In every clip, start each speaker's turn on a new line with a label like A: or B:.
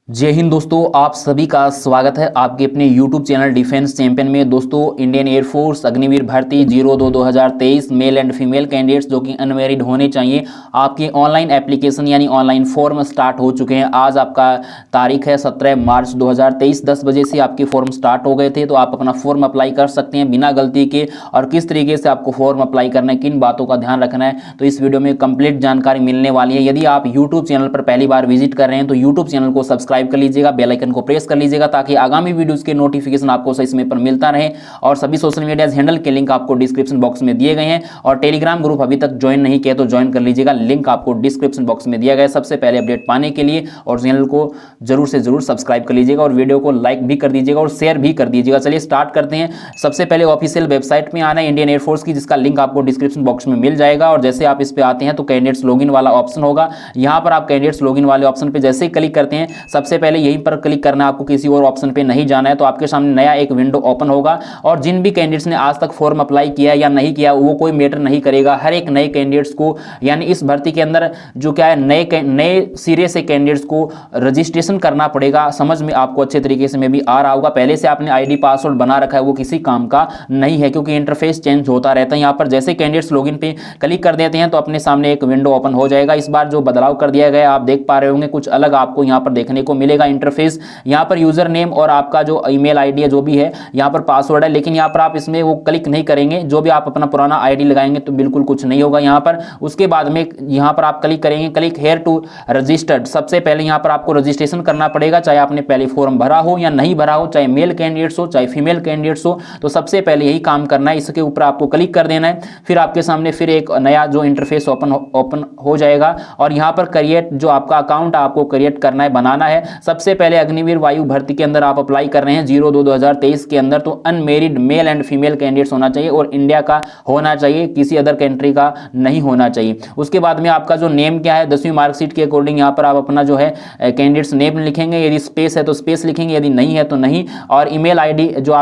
A: जय हिंद दोस्तों, आप सभी का स्वागत है आपके अपने YouTube चैनल डिफेंस चैंपियन में। दोस्तों, इंडियन एयरफोर्स अग्निवीर भर्ती 02/2023 मेल एंड फीमेल कैंडिडेट्स जो कि अनमेरिड होने चाहिए, आपके ऑनलाइन एप्लीकेशन यानी ऑनलाइन फॉर्म स्टार्ट हो चुके हैं। आज आपका तारीख है 17 मार्च 2023, 10 बजे से आपके फॉर्म स्टार्ट हो गए थे। तो आप अपना फॉर्म अप्लाई कर सकते हैं बिना गलती के। और किस तरीके से आपको फॉर्म अप्लाई करना है, किन बातों का ध्यान रखना है, तो इस वीडियो में कंप्लीट जानकारी मिलने वाली है। यदि आप यूट्यूब चैनल पर पहली बार विजिट कर रहे हैं तो यूट्यूब चैनल को सब्सक्राइब कर लीजिएगा, बेल आइकन को प्रेस कर लीजिएगा ताकि आगामी वीडियोस के नोटिफिकेशन आपको सही समय पर मिलता रहे। और सभी सोशल मीडिया हैंडल के लिंक आपको डिस्क्रिप्शन बॉक्स में दिए गए हैं। और टेलीग्राम ग्रुप अभी तक ज्वाइन नहीं किया तो ज्वाइन कर लीजिएगा, लिंक आपको डिस्क्रिप्शन बॉक्स में दिया गया है सबसे पहले अपडेट पाने के लिए। और चैनल को जरूर से जरूर सब्सक्राइब कर लीजिएगा और वीडियो को लाइक भी कर दीजिएगा और शेयर भी कर दीजिएगा। चलिए स्टार्ट करते हैं। सबसे पहले ऑफिशियल वेबसाइट में आना है इंडियन एयरफोर्स की, जिसका लिंक आपको डिस्क्रिप्शन बॉक्स में मिल जाएगा। और जैसे आप इस पे आते हैं तो कैंडिडेट्स लॉगिन वाला ऑप्शन होगा। यहाँ पर आप कैंडिडेट्स लॉगिन वाले ऑप्शन पे जैसे ही क्लिक करते हैं, सबसे पहले यहीं पर क्लिक करना, आपको किसी और ऑप्शन पे नहीं जाना है। तो आपके सामने नया एक विंडो ओपन होगा। और जिन भी कैंडिडेट्स ने आज तक फॉर्म अप्लाई किया या नहीं किया वो कोई मैटर नहीं करेगा। हर एक नए कैंडिडेट्स को, यानी इस भर्ती के अंदर जो क्या है, नए सिरे से कैंडिडेट्स को रजिस्ट्रेशन करना पड़ेगा। समझ में आपको अच्छे तरीके से में भी आ रहा होगा। पहले से आपने आईडी पासवर्ड बना रखा है वो किसी काम का नहीं है, क्योंकि इंटरफेस चेंज होता रहता है। यहाँ पर जैसे कैंडिडेट्स लॉगिन पे क्लिक कर देते हैं तो अपने सामने एक विंडो ओपन हो जाएगा। इस बार जो बदलाव कर दिया गया आप देख पा रहे होंगे, कुछ अलग आपको यहाँ पर देखने को मिलेगा इंटरफेस। यहाँ पर यूजर नेम और आपका जो ईमेल आईडी है, जो भी है, यहाँ पर पासवर्ड है, लेकिन यहाँ पर आप इसमें वो क्लिक नहीं करेंगे। जो भी आप अपना पुराना आईडी लगाएंगे तो बिल्कुल कुछ नहीं होगा यहाँ पर। उसके बाद में यहाँ पर आप क्लिक करेंगे, क्लिक हेयर टू रजिस्टर्ड। सबसे पहले यहाँ पर आपको रजिस्ट्रेशन करना पड़ेगा, चाहे आपने पहले फॉर्म भरा हो या नहीं भरा हो, चाहे मेल कैंडिडेट्स हो चाहे फीमेल कैंडिडेट्स हो। तो सबसे पहले यही काम करना है, इसके ऊपर आपको क्लिक कर देना है। फिर आपके सामने फिर एक नया जो इंटरफेस ओपन हो जाएगा। और यहाँ पर क्रिएट जो आपका अकाउंट आपको क्रिएट करना है, बनाना है। सबसे पहले अग्निवीर वायु भर्ती के अंदर आप अप्लाई कर रहे हैं 02/2023 के अंदर, तो unmarried male and female candidates होना चाहिए और इंडिया का होना चाहिए, किसी अदर कंट्री का नहीं होना चाहिए। उसके बाद में आपका जो नेम क्या है, 10वीं मार्कशीट के अकॉर्डिंग यहाँ पर आप अपना जो है कैंडिडेट्स नेम लिखेंगे। यदि स्पेस है तो स्पेस लिखेंगे, यदि नहीं है तो नहीं। और ईमेल आईडी जो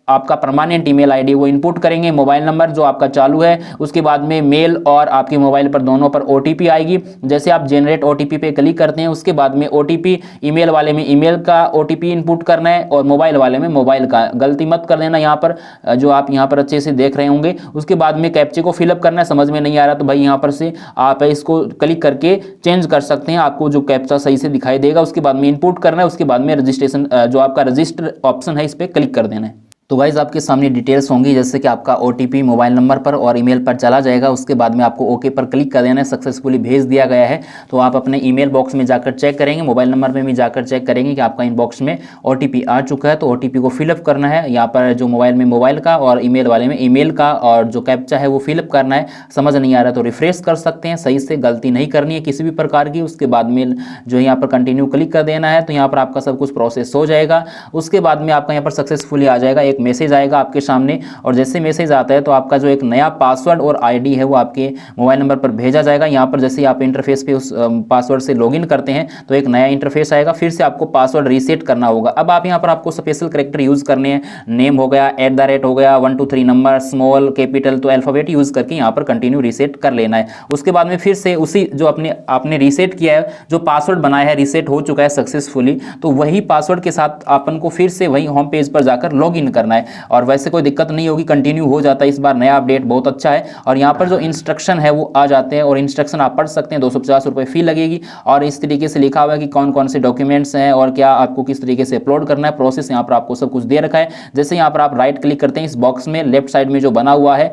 A: आपका परमानेंट ईमेल आईडी वो इनपुट करेंगे। मोबाइल नंबर जो आपका चालू है, उसके बाद में मेल और आपके मोबाइल पर दोनों पर ओटीपी आएगी। जैसे आप जनरेट ओटीपी पे क्लिक करते हैं, उसके बाद में ओटीपी ईमेल वाले में ईमेल का ओटीपी इनपुट करना है और मोबाइल वाले में मोबाइल का। गलती मत कर देना यहाँ पर, जो आप यहाँ पर अच्छे से देख रहे होंगे। उसके बाद में कैप्चे को फिलअप करना है। समझ में नहीं आ रहा तो भाई यहाँ पर से आप इसको क्लिक करके चेंज कर सकते हैं, आपको जो कैप्चा सही से दिखाई देगा। उसके बाद में इनपुट करना है। उसके बाद में रजिस्ट्रेशन जो आपका रजिस्टर ऑप्शन है इस पर क्लिक कर देना है। तो गाइज आपके सामने डिटेल्स होंगी, जैसे कि आपका ओटीपी मोबाइल नंबर पर और ईमेल पर चला जाएगा। उसके बाद में आपको ओके पर क्लिक कर देना है, सक्सेसफुली भेज दिया गया है। तो आप अपने ईमेल बॉक्स में जाकर चेक करेंगे, मोबाइल नंबर में भी जाकर चेक करेंगे कि आपका इनबॉक्स में ओटीपी आ चुका है। तो ओटीपी को फिलअप करना है, यहाँ पर जो मोबाइल में मोबाइल का और ईमेल वाले में ईमेल का, और जो कैप्चा है वो फिलअप करना है। समझ नहीं आ रहा तो रिफ्रेश कर सकते हैं, सही से गलती नहीं करनी है किसी भी प्रकार की। उसके बाद में जो यहाँ पर कंटिन्यू क्लिक कर देना है, तो यहाँ पर आपका सब कुछ प्रोसेस हो जाएगा। उसके बाद में आपका यहाँ पर सक्सेसफुली आ जाएगा, एक मैसेज आएगा आपके सामने। और जैसे मैसेज आता है तो आपका जो एक नया पासवर्ड और आईडी है वो आपके मोबाइल नंबर पर भेजा जाएगा। यहाँ पर जैसे आप इंटरफेस पे उस पासवर्ड से लॉगिन करते हैं तो एक नया इंटरफेस आएगा, फिर से आपको पासवर्ड रीसेट करना होगा। अब आप यहाँ पर आपको स्पेशल कैरेक्टर यूज करने हैं, नेम हो गया, @ हो गया, 1 2 3 नंबर, स्मॉल कैपिटल, तो अल्फाबेट यूज करके यहाँ पर कंटिन्यू रीसेट कर लेना है। उसके बाद में फिर से उसी जो आपने रीसेट किया है, जो पासवर्ड बनाया है, रीसेट हो चुका है सक्सेसफुली, तो वही पासवर्ड के साथ अपन को फिर से वही होम पेज पर जाकर लॉगिन करना है। और वैसे कोई दिक्कत नहीं होगी, कंटिन्यू हो जाता है। इस बार नया अपडेट बहुत अच्छा है। और यहाँ पर जो इंस्ट्रक्शन है वो आ जाते हैं और इंस्ट्रक्शन आप पढ़ सकते हैं। 250 रुपये फी लगेगी। और इस तरीके से लिखा हुआ है कि कौन कौन से डॉक्यूमेंट्स हैं और क्या आपको किस तरीके से अपलोड करना है, प्रोसेस यहाँ पर आपको सब कुछ दे रखा है। जैसे यहाँ पर आप राइट क्लिक करते हैं, इस बॉक्स में लेफ्ट साइड में जो बना हुआ है,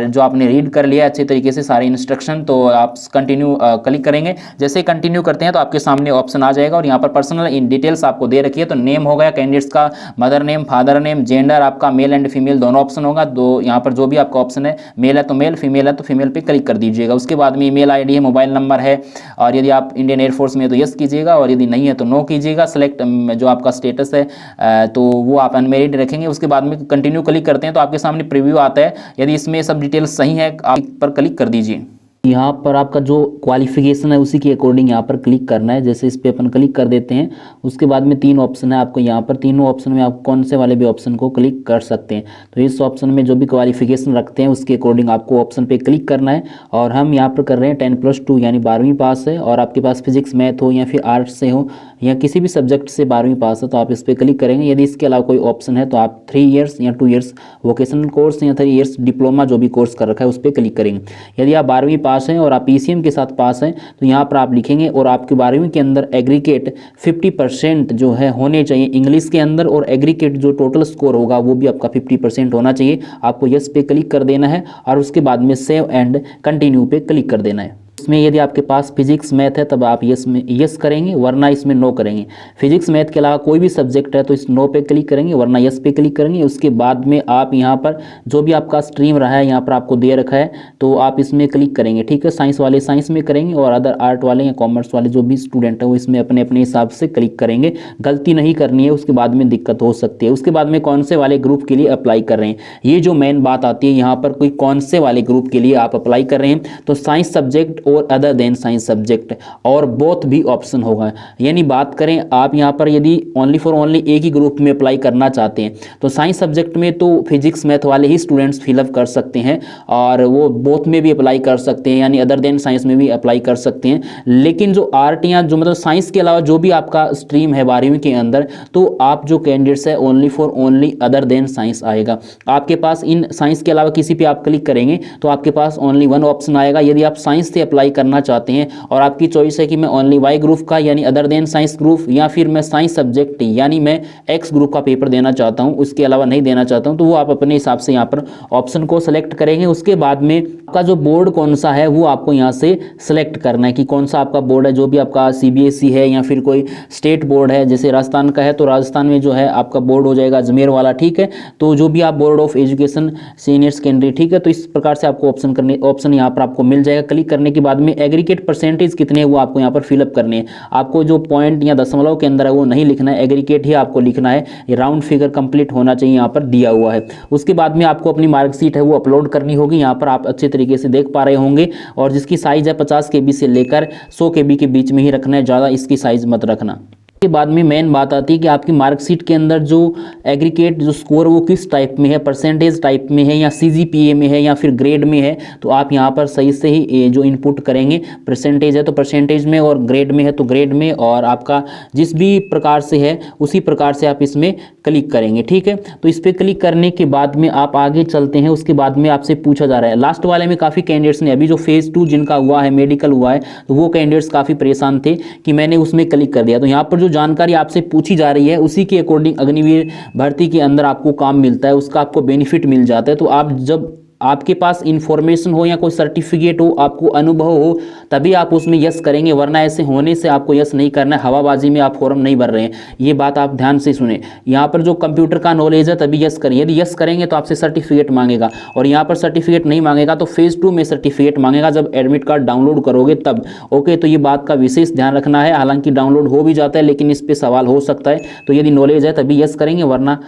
A: जो आपने रीड कर लिया अच्छे तरीके से सारे इंस्ट्रक्शन, तो आप कंटिन्यू क्लिक करेंगे। जैसे कंटिन्यू करते हैं तो आपके सामने ऑप्शन आ जाएगा। और यहाँ पर पर्सनल डिटेल्स आपको दे रखी है। तो नेम हो गया कैंडिडेट्स का, mother name, father name, gender आपका मेल एंड फीमेल दोनों ऑप्शन होगा। तो यहाँ पर जो भी आपका ऑप्शन है, मेल है तो मेल, फीमेल है तो फीमेल पे क्लिक कर दीजिएगा। उसके बाद में ईमेल आईडी है, मोबाइल नंबर है, और यदि आप इंडियन एयरफोर्स में है तो यस कीजिएगा और यदि नहीं है तो नो कीजिएगा। सेलेक्ट जो आपका स्टेटस है तो वो आप अनमेरिड रखेंगे। उसके बाद में कंटिन्यू क्लिक करते हैं तो आपके सामने प्रीव्यू आता है। यदि इसमें सब डिटेल्स सही है आप पर क्लिक कर दीजिए। यहाँ पर आपका जो क्वालिफिकेशन है उसी के अकॉर्डिंग यहाँ पर क्लिक करना है। जैसे इस पे अपन क्लिक कर देते हैं, उसके बाद में 3 ऑप्शन है आपको यहाँ पर। तीनों ऑप्शन में आप कौन से वाले भी ऑप्शन को क्लिक कर सकते हैं। तो इस ऑप्शन में जो भी क्वालिफिकेशन रखते हैं उसके अकॉर्डिंग आपको ऑप्शन पे क्लिक करना है। और हम यहाँ पर कर रहे हैं 10+2 यानी 12वीं पास है, और आपके पास फिजिक्स मैथ हो या फिर आर्ट्स से हो या किसी भी सब्जेक्ट से 12वीं पास है तो आप इस पर क्लिक करेंगे। यदि इसके अलावा कोई ऑप्शन है तो आप 3 इयर्स या 2 इयर्स वोकेशनल कोर्स या 3 इयर्स डिप्लोमा जो भी कोर्स कर रखा है उस पर क्लिक करेंगे। यदि आप 12वीं पास हैं और आप PCM के साथ पास हैं तो यहाँ पर आप लिखेंगे और आपकी 12वीं के अंदर एग्रीगेट 50% जो है होने चाहिए इंग्लिश के अंदर, और एग्रीगेट जो टोटल स्कोर होगा वो भी आपका 50% होना चाहिए। आपको यस पे क्लिक कर देना है और उसके बाद में सेव एंड कंटिन्यू पे क्लिक कर देना है। इसमें यदि आपके पास फिजिक्स मैथ है तब आप यस में यस करेंगे, वरना इसमें नो करेंगे। फिजिक्स मैथ के अलावा कोई भी सब्जेक्ट है तो इस नो पे क्लिक करेंगे, वरना यस पे क्लिक करेंगे। उसके बाद में आप यहाँ पर जो भी आपका स्ट्रीम रहा है यहाँ पर आपको दे रखा है तो आप इसमें क्लिक करेंगे, ठीक है। साइंस वाले साइंस में करेंगे और अदर आर्ट वाले या कॉमर्स वाले जो भी स्टूडेंट है वो इसमें अपने अपने हिसाब से क्लिक करेंगे। गलती नहीं करनी है, उसके बाद में दिक्कत हो सकती है। उसके बाद में कौन से वाले ग्रुप के लिए अप्लाई कर रहे हैं, ये जो मेन बात आती है यहाँ पर, कोई कौन से वाले ग्रुप के लिए आप अप्लाई कर रहे हैं। तो साइंस सब्जेक्ट और अदर देन साइंस सब्जेक्ट और बोथ भी ऑप्शन होगा। यानी बात करें आप यहाँ पर यदि ओनली फॉर ओनली एक ही ग्रुप में अप्लाई करना चाहते हैं तो साइंस सब्जेक्ट में तो फिजिक्स मैथ वाले ही स्टूडेंट्स फिलअप कर सकते हैं और वो बोथ में भी अप्लाई कर सकते हैं, यानी अदर देन साइंस में भी अप्लाई कर सकते हैं। लेकिन जो आर्ट या जो मतलब साइंस के अलावा जो भी आपका स्ट्रीम है 12वीं के अंदर, तो आप जो कैंडिडेट्स है only for only other than science आएगा आपके पास। इन साइंस के अलावा किसी पे आप क्लिक करेंगे तो आपके पास ओनली 1 ऑप्शन आएगा। यदि आप साइंस से अप्लाई करना चाहते हैं और आपकी चॉइस है कि मैं ओनली वाई ग्रुप का यानी अदर देन साइंस ग्रुप, या फिर मैं साइंस सब्जेक्ट यानी मैं एक्स ग्रुप का पेपर देना चाहता हूं, उसके अलावा नहीं देना चाहता हूं, तो वो आप अपने हिसाब से यहाँ पर ऑप्शन को सिलेक्ट करेंगे। उसके बाद में आपका जो बोर्ड कौन सा है वो आपको यहाँ से सिलेक्ट करना है कि कौन सा आपका बोर्ड है। जो भी आपका CBSE है या फिर कोई स्टेट बोर्ड है, जैसे राजस्थान का है तो राजस्थान में जो है आपका बोर्ड हो जाएगा अजमेर वाला, ठीक है। तो जो भी आप board of education senior secondary, ठीक है। तो इस प्रकार से आपको ऑप्शन यहाँ पर आपको मिल जाएगा। क्लिक करने के बाद में एग्रीगेट परसेंटेज कितने हैं वो आपको यहाँ पर फिलअप करने हैं। आपको जो पॉइंट या दशमलव के अंदर है वो नहीं लिखना है, एग्रीगेट ही आपको लिखना है। ये राउंड फिगर कंप्लीट होना चाहिए यहाँ पर दिया हुआ है। उसके बाद में आपको अपनी मार्कशीट है वो अपलोड करनी होगी। यहाँ पर आप अच्छे तरीके से देख पा रहे होंगे, और जिसकी साइज है 50 KB से लेकर 100 KB के बीच में ही रखना है, ज़्यादा इसकी साइज मत रखना। के बाद में मेन बात आती है कि आपकी मार्कशीट के अंदर जो एग्रीगेट जो स्कोर वो किस टाइप में है, परसेंटेज टाइप में है या CGPA में है या फिर ग्रेड में है। तो आप यहाँ पर सही से ही जो इनपुट करेंगे, परसेंटेज है तो परसेंटेज में और ग्रेड में है तो ग्रेड में, और आपका जिस भी प्रकार से है उसी प्रकार से आप इसमें क्लिक करेंगे, ठीक है। तो इस पर क्लिक करने के बाद में आप आगे चलते हैं। उसके बाद में आपसे पूछा जा रहा है, लास्ट वाले में काफ़ी कैंडिडेट्स ने अभी जो फेज़ 2 जिनका हुआ है मेडिकल हुआ है तो वो कैंडिडेट्स काफ़ी परेशान थे कि मैंने उसमें क्लिक कर दिया। तो यहाँ पर जो जानकारी आपसे पूछी जा रही है उसी के अकॉर्डिंग अग्निवीर भर्ती के अंदर आपको काम मिलता है, उसका आपको बेनिफिट मिल जाता है। तो आप जब आपके पास इंफॉर्मेशन हो या कोई सर्टिफिकेट हो, आपको अनुभव हो, तभी आप उसमें यस करेंगे, वरना ऐसे होने से आपको यस नहीं करना है। हवाबाजी में आप फॉर्म नहीं भर रहे हैं, ये बात आप ध्यान से सुने। यहाँ पर जो कंप्यूटर का नॉलेज है तभी यस करें। यदि यस करेंगे तो आपसे सर्टिफिकेट मांगेगा, और यहाँ पर सर्टिफिकेट नहीं मांगेगा तो फेज़ 2 में सर्टिफिकेट मांगेगा जब एडमिट कार्ड डाउनलोड करोगे तब। ओके, तो ये बात का विशेष ध्यान रखना है। हालांकि डाउनलोड हो भी जाता है लेकिन इस पर सवाल हो सकता है, तो यदि नॉलेज है तभी यस करेंगे, वरना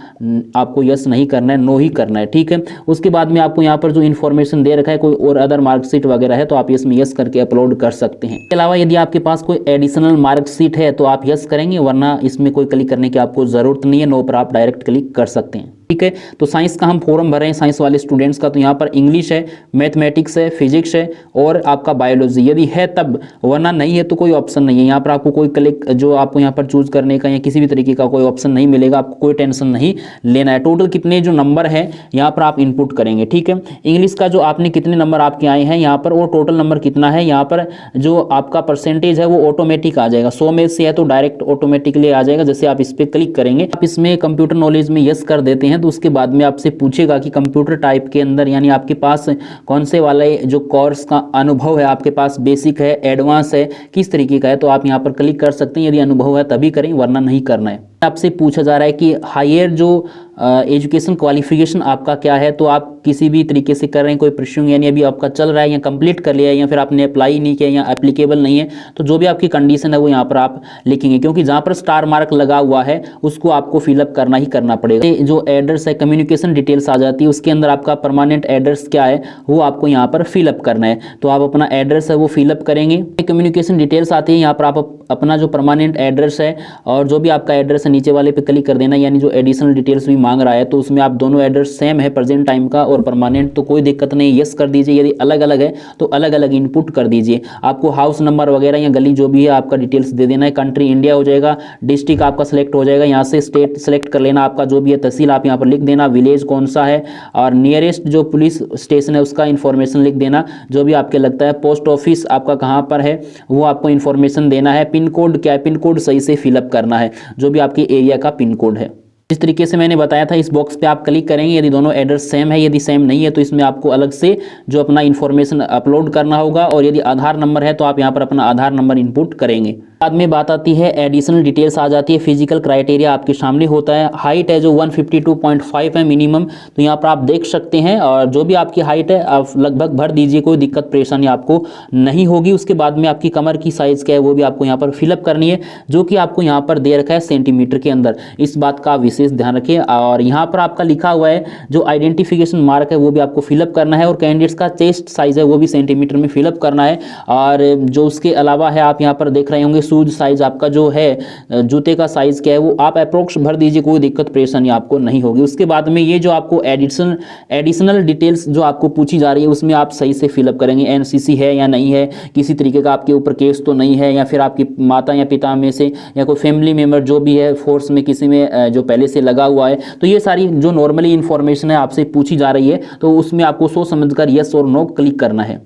A: आपको यस नहीं करना है, नो ही करना है, ठीक है। उसके बाद में आपको यहाँ पर जो इन्फॉर्मेशन दे रखा है कोई और अदर मार्कशीट वगैरह है तो आप इसमें यस करके अपलोड कर सकते हैं। इसके अलावा यदि आपके पास कोई एडिशनल मार्कशीट है तो आप यस करेंगे, वरना इसमें कोई क्लिक करने की आपको जरूरत नहीं है, नो पर आप डायरेक्ट क्लिक कर सकते हैं, ठीक है। तो साइंस का हम फॉर्म भर रहे हैं साइंस वाले स्टूडेंट्स का, तो यहाँ पर इंग्लिश है, मैथमेटिक्स है, फिजिक्स है और आपका बायोलॉजी यदि है तब, वरना नहीं है तो कोई ऑप्शन नहीं है। यहाँ पर आपको कोई क्लिक जो आपको यहाँ पर चूज करने का या किसी भी तरीके का कोई ऑप्शन नहीं मिलेगा, आपको कोई टेंशन नहीं लेना है। टोटल कितने जो नंबर है यहाँ पर आप इनपुट करेंगे, ठीक है। इंग्लिश का जो आपने कितने नंबर आपके आए हैं यहाँ पर, और टोटल नंबर कितना है यहाँ पर, जो आपका परसेंटेज है वो ऑटोमेटिक आ जाएगा। 100 में से है तो डायरेक्ट ऑटोमेटिकली आ जाएगा। जैसे आप इस पर क्लिक करेंगे, आप इसमें कंप्यूटर नॉलेज में यस कर देते हैं तो उसके बाद में आपसे पूछेगा कि कंप्यूटर टाइप के अंदर यानी आपके पास कौन से वाले जो कोर्स का अनुभव है, आपके पास बेसिक है, एडवांस है, किस तरीके का है, तो आप यहाँ पर क्लिक कर सकते हैं। यदि अनुभव है तभी करें, वरना नहीं करना है। आपसे पूछा जा रहा है कि हायर जो एजुकेशन क्वालिफिकेशन आपका क्या है, तो आप किसी भी तरीके से कर रहे हैं, कोई परस्यूइंग यानी अभी आपका चल रहा है या कंप्लीट कर लिया है या फिर आपने अप्लाई नहीं किया या एप्लीकेबल नहीं है, तो जो भी आपकी कंडीशन है वो यहाँ पर आप लिखेंगे, क्योंकि जहाँ पर स्टार मार्क लगा हुआ है उसको आपको फिलअप करना ही करना पड़ेगा। जो एड्रेस है, कम्युनिकेशन डिटेल्स आ जाती है, उसके अंदर आपका परमानेंट एड्रेस क्या है वो आपको यहाँ पर फिलअप करना है, तो आप अपना एड्रेस है वो फिलअप करेंगे। कम्युनिकेशन डिटेल्स आती है, यहाँ पर आप अपना जो परमानेंट एड्रेस है और जो भी आपका एड्रेस है नीचे वाले पे क्लिक कर देना, यानी जो एडिशनल डिटेल्स भी मांग रहा है तो उसमें आप दोनों एड्रेस सेम है, प्रेजेंट टाइम का और परमानेंट, तो कोई दिक्कत नहीं, यस कर दीजिए। यदि अलग अलग है तो अलग अलग इनपुट कर दीजिए। आपको हाउस नंबर वगैरह या गली जो भी है आपका डिटेल्स दे देना है। कंट्री इंडिया हो जाएगा, डिस्ट्रिक्ट आपका सेलेक्ट हो जाएगा, यहाँ से स्टेट सेलेक्ट कर लेना, आपका जो भी है तहसील आप यहाँ पर लिख देना, विलेज कौन सा है और नियरेस्ट जो पुलिस स्टेशन है उसका इन्फॉर्मेशन लिख देना, जो भी आपके लगता है। पोस्ट ऑफिस आपका कहाँ पर है वो आपको इन्फॉर्मेशन देना है। पिन कोड क्या है, पिन कोड सही से फिलअप करना है, जो भी आपके एरिया का पिन कोड है। जिस तरीके से मैंने बताया था इस बॉक्स पे आप क्लिक करेंगे, यदि दोनों एड्रेस सेम है, यदि सेम नहीं है तो इसमें आपको अलग से जो अपना इन्फॉर्मेशन अपलोड करना होगा, और यदि आधार नंबर है तो आप यहाँ पर अपना आधार नंबर इनपुट करेंगे। बाद में बात आती है एडिशनल डिटेल्स आ जाती है। फिजिकल क्राइटेरिया आपके सामने होता है। हाइट है जो 152.5 है मिनिमम, तो यहाँ पर आप देख सकते हैं, और जो भी आपकी हाइट है आप लगभग भर दीजिए, कोई दिक्कत परेशानी आपको नहीं होगी। उसके बाद में आपकी कमर की साइज़ क्या है वो भी आपको यहाँ पर फिलअप करनी है, जो कि आपको यहाँ पर दे रखा है सेंटीमीटर के अंदर, इस बात का विशेष ध्यान रखिए। और यहाँ पर आपका लिखा हुआ है जो आइडेंटिफिकेशन मार्क है वो भी आपको फिलअप करना है, और कैंडिडेट्स का चेस्ट साइज़ है वो भी सेंटीमीटर में फिलअप करना है। और जो उसके अलावा है आप यहाँ पर देख रहे होंगे शूज साइज आपका जो है जूते का साइज क्या है वो आप अप्रोक्स भर दीजिए, कोई दिक्कत परेशानी आपको नहीं होगी। उसके बाद में ये जो आपको एडिशनल डिटेल्स जो आपको पूछी जा रही है उसमें आप सही से फिलअप करेंगे। एनसीसी है या नहीं है, किसी तरीके का आपके ऊपर केस तो नहीं है, या फिर आपकी माता या पिता में से या कोई फैमिली मेम्बर जो भी है फोर्स में किसी में जो पहले से लगा हुआ है, तो ये सारी जो नॉर्मली इंफॉर्मेशन है आपसे पूछी जा रही है, तो उसमें आपको सोच समझकर यस और नो क्लिक करना है,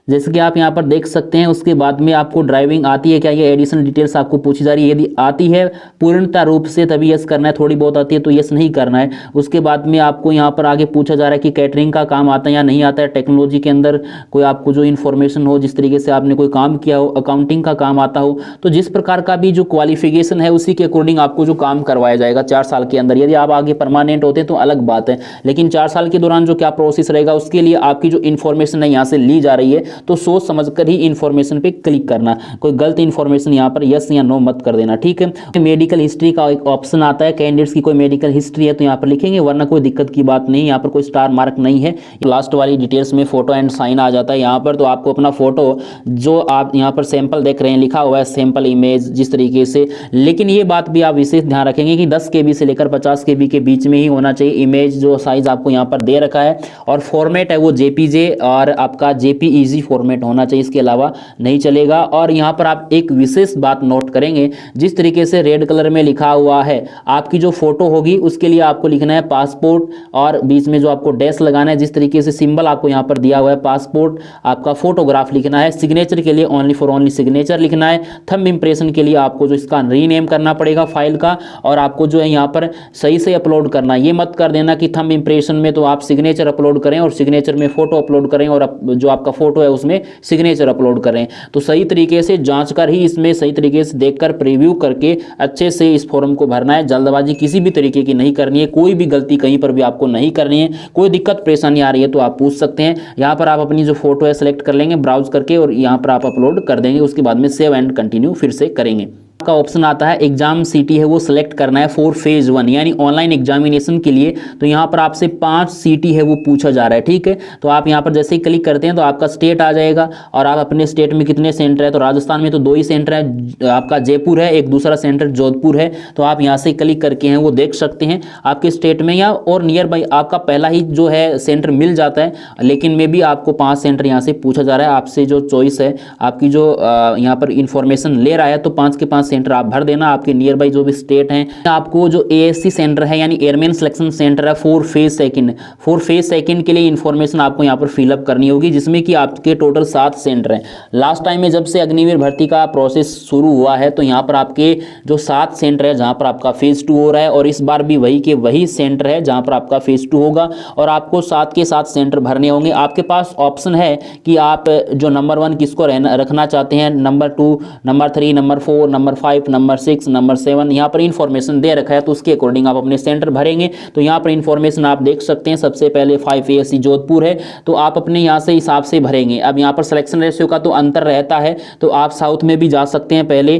A: जैसे कि आप यहाँ पर देख सकते हैं। उसके बाद में आपको ड्राइविंग आती है क्या, ये एडिशनल डिटेल्स आपको पूछी जा रही है। यदि आती है पूर्णतः रूप से तभी यस करना है, थोड़ी बहुत आती है तो यस नहीं करना है। उसके बाद में आपको यहाँ पर आगे पूछा जा रहा है कि कैटरिंग का काम आता है या नहीं आता है, टेक्नोलॉजी के अंदर कोई आपको जो इन्फॉर्मेशन हो, जिस तरीके से आपने कोई काम किया हो, अकाउंटिंग का काम आता हो, तो जिस प्रकार का भी जो क्वालिफिकेशन है उसी के अकॉर्डिंग आपको जो काम करवाया जाएगा 4 साल के अंदर। यदि आप आगे परमानेंट होते हैं तो अलग बात है, लेकिन 4 साल के दौरान जो क्या प्रोसेस रहेगा उसके लिए आपकी जो इन्फॉर्मेशन है यहाँ से ली जा रही है, तो सोच समझकर ही इन्फॉर्मेशन पे क्लिक करना, कोई गलत इन्फॉर्मेशन यहाँ पर यस या नो मत कर देना, ठीक है। मेडिकल हिस्ट्री का एक ऑप्शन आता है, कैंडिडेट्स की कोई मेडिकल हिस्ट्री है तो यहाँ पर लिखेंगे, वरना कोई दिक्कत की बात नहीं, यहाँ पर कोई स्टार मार्क नहीं है। लास्ट वाली डिटेल्स में फोटो एंड साइन आ जाता है यहाँ पर, तो आपको अपना फोटो जो आप यहाँ पर सैंपल देख रहे हैं लिखा हुआ है सैंपल इमेज जिस तरीके से, लेकिन ये बात भी आप विशेष ध्यान रखेंगे कि 10 KB से लेकर 50 KB के बीच में ही होना चाहिए इमेज, जो साइज आपको यहाँ पर दे रखा है, और फॉर्मेट है वो JPG और आपका JPEG फॉर्मेट होना चाहिए, इसके अलावा नहीं चलेगा। और यहाँ पर आप एक विशेष बात नोट करेंगे, जिस तरीके से रेड कलर में लिखा हुआ है आपकी जो फोटो होगी उसके लिए आपको लिखना है पासपोर्ट, और बीच में जो आपको डैश लगाना है, जिस तरीके से सिंबल आपको यहाँ पर दिया हुआ है पासपोर्ट, आपका फोटोग्राफ लिखना है। सिग्नेचर के लिए ओनली फॉर ओनली सिग्नेचर लिखना है। थंब इंप्रेशन के लिए आपको जो इसका रीनेम करना पड़ेगा फाइल का, और आपको जो है यहाँ पर सही से अपलोड करना है। ये मत कर देना कि थंब इंप्रेशन में तो आप सिग्नेचर अपलोड करें और सिग्नेचर में फोटो अपलोड करें और जो आपका फोटो है उसमें सिग्नेचर अपलोड करें, तो सही तरीके से जांच कर ही इसमें सही तरीके से देखकर प्रीव्यू करके अच्छे से इस फॉर्म को भरना है। जल्दबाजी किसी भी तरीके की नहीं करनी है, कोई भी गलती कहीं पर भी आपको नहीं करनी है। कोई दिक्कत परेशानी आ रही है तो आप पूछ सकते हैं। यहाँ पर आप अपनी जो फोटो है सेलेक्ट कर लेंगे ब्राउज करके, और यहाँ पर आप अपलोड कर देंगे। उसके बाद में सेव एंड कंटिन्यू फिर से करेंगे। का ऑप्शन आता है एग्जाम सिटी है वो सिलेक्ट करना है फॉर फेज 1 यानी ऑनलाइन एग्जामिनेशन के लिए। तो यहाँ पर आपसे 5 सिटी है वो पूछा जा रहा है, ठीक है। तो आप यहाँ पर जैसे ही क्लिक करते हैं तो आपका स्टेट आ जाएगा, और आप अपने स्टेट में कितने सेंटर है, तो राजस्थान में तो 2 ही सेंटर है, आपका जयपुर है, एक दूसरा सेंटर जोधपुर है। तो आप यहाँ से क्लिक करके हैं वो देख सकते हैं आपके स्टेट में या और नियर बाई आपका पहला ही जो है सेंटर मिल जाता है, लेकिन में भी आपको 5 सेंटर यहाँ से पूछा जा रहा है। आपसे जो चॉइस है आपकी जो यहाँ पर इंफॉर्मेशन ले रहा है, तो 5 के 5 सेंटर आप भर देना। आपके नियर बाई जो भी स्टेट हैं, आपको जो ASC सेंटर है यानी एयरमैन सिलेक्शन सेंटर है फॉर फेज सेकंड के लिए इंफॉर्मेशन आपको यहाँ पर फिलअप करनी होगी, जिसमें कि आपके टोटल 7 सेंटर हैं। लास्ट टाइम में जब से अग्निवीर भर्ती का प्रोसेस शुरू हुआ है तो यहाँ पर आपके जो 7 सेंटर है जहाँ पर आपका फेज 2 हो रहा है, और इस बार भी वही के वही सेंटर है जहाँ पर आपका फेज 2 होगा, और आपको 7 के 7 सेंटर भरने होंगे। आपके पास ऑप्शन है कि आप जो नंबर 1 किसको रखना चाहते हैं, number 2, number 3, number 4, number 5, number 6, number 7 यहाँ पर इन्फॉर्मेशन दे रखा है, तो उसके अकॉर्डिंग आप अपने सेंटर भरेंगे। तो यहाँ पर इन्फॉर्मेशन आप देख सकते हैं। सबसे पहले 5 ASC जोधपुर है, तो आप अपने यहाँ से हिसाब से भरेंगे। अब यहाँ पर सिलेक्शन रेशियो का तो अंतर रहता है, तो आप साउथ में भी जा सकते हैं, पहले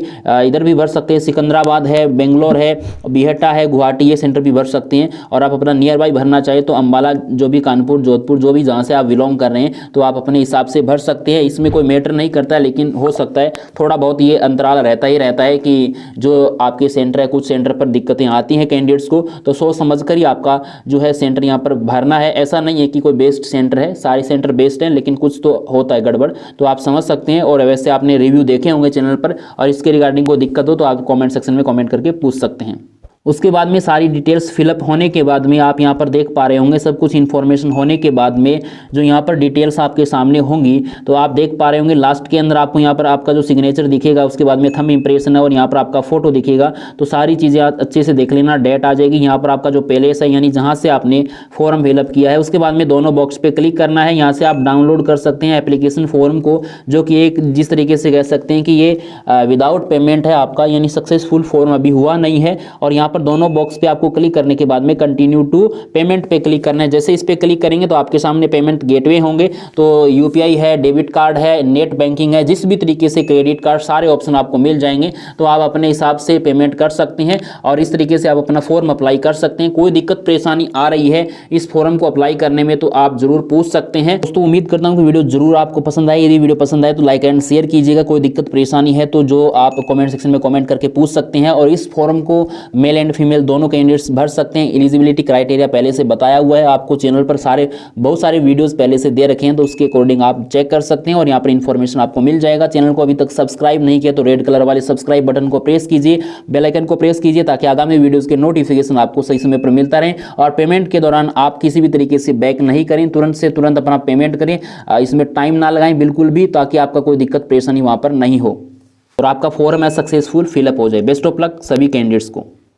A: इधर भी भर सकते हैं। सिकंदराबाद है, बेंगलोर है, बिहटा है, गुवाहाटी, ये सेंटर भी भर सकते हैं। और आप अपना नियर बाई भरना चाहिए तो अंबाला, जो भी कानपुर, जोधपुर, जो भी जहाँ से आप बिलोंग कर रहे हैं, तो आप अपने हिसाब से भर सकते हैं। इसमें कोई मैटर नहीं करता है, लेकिन हो सकता है थोड़ा बहुत ये अंतराल रहता है कि जो आपके सेंटर है, कुछ सेंटर पर दिक्कतें आती हैं कैंडिडेट्स को, तो सोच समझ कर ही आपका जो है सेंटर यहाँ पर भरना है। ऐसा नहीं है कि कोई बेस्ट सेंटर है, सारे सेंटर बेस्ट हैं, लेकिन कुछ तो होता है गड़बड़, तो आप समझ सकते हैं। और वैसे आपने रिव्यू देखे होंगे चैनल पर, और इसके रिगार्डिंग कोई दिक्कत हो तो आप कमेंट सेक्शन में कमेंट करके पूछ सकते हैं। उसके बाद में सारी डिटेल्स फिलअप होने के बाद में आप यहाँ पर देख पा रहे होंगे, सब कुछ इन्फॉर्मेशन होने के बाद में जो यहाँ पर डिटेल्स आपके सामने होंगी, तो आप देख पा रहे होंगे लास्ट के अंदर आपको यहाँ पर आपका जो सिग्नेचर दिखेगा, उसके बाद में थंब इंप्रेशन है और यहाँ पर आपका फोटो दिखेगा। तो सारी चीज़ें आप अच्छे से देख लेना। डेट आ जाएगी, यहाँ पर आपका जो प्लेस है यानी जहाँ से आपने फॉर्म फिलअप किया है, उसके बाद में दोनों बॉक्स पे क्लिक करना है। यहाँ से आप डाउनलोड कर सकते हैं एप्लीकेशन फॉर्म को, जो कि एक जिस तरीके से कह सकते हैं कि ये विदाउट पेमेंट है आपका, यानी सक्सेसफुल फॉर्म अभी हुआ नहीं है। और यहाँ पर दोनों बॉक्स पे आपको क्लिक करने के बाद में कंटिन्यू टू पेमेंट पे क्लिक करना है। जैसे इस पे क्लिक करेंगे तो आपके सामने पेमेंट गेटवे होंगे, तो यूपीआई है, डेबिट कार्ड है, नेट बैंकिंग है, जिस भी तरीके से क्रेडिट कार्ड, सारे ऑप्शन आपको मिल जाएंगे। तो आप अपने हिसाब से पेमेंट कर सकते हैं और इस तरीके से आप अपना फॉर्म अप्लाई कर सकते हैं। कोई दिक्कत परेशानी आ रही है इस फॉर्म को अप्लाई करने में तो आप जरूर पूछ सकते हैं। दोस्तों उम्मीद करता हूँ कि वीडियो जरूर आपको पसंद आए। यदि वीडियो पसंद आए तो लाइक एंड शेयर कीजिएगा। कोई दिक्कत परेशानी है तो जो आप कमेंट सेक्शन में कमेंट करके पूछ सकते हैं। और इस फॉर्म को मेल एंड फीमेल दोनों कैंडिडेट्स भर सकते हैं। एलिजिबिलिटी क्राइटेरिया पहले से बताया हुआ है, आपको चैनल पर बहुत सारे वीडियोस पहले से दे रखे हैं, तो उसके अकॉर्डिंग आप चेक कर सकते हैं और यहाँ पर इन्फॉर्मेशन आपको मिल जाएगा। चैनल को अभी तक सब्सक्राइब नहीं किया तो रेड कलर वाले सब्सक्राइब बटन को प्रेस कीजिए, बेल आइकन को प्रेस कीजिए, ताकि आगामी वीडियोस के नोटिफिकेशन आपको सही समय पर मिलता रहे। और पेमेंट के दौरान आप किसी भी तरीके से बैक नहीं करें, तुरंत से तुरंत अपना पेमेंट करें, इसमें टाइम ना लगाएं बिल्कुल भी, ताकि आपका कोई दिक्कत परेशानी वहां पर नहीं हो और आपका फॉर्म है सक्सेसफुल फिलअप हो जाए। बेस्ट ऑफ लक सभी कैंडिडेट्स को।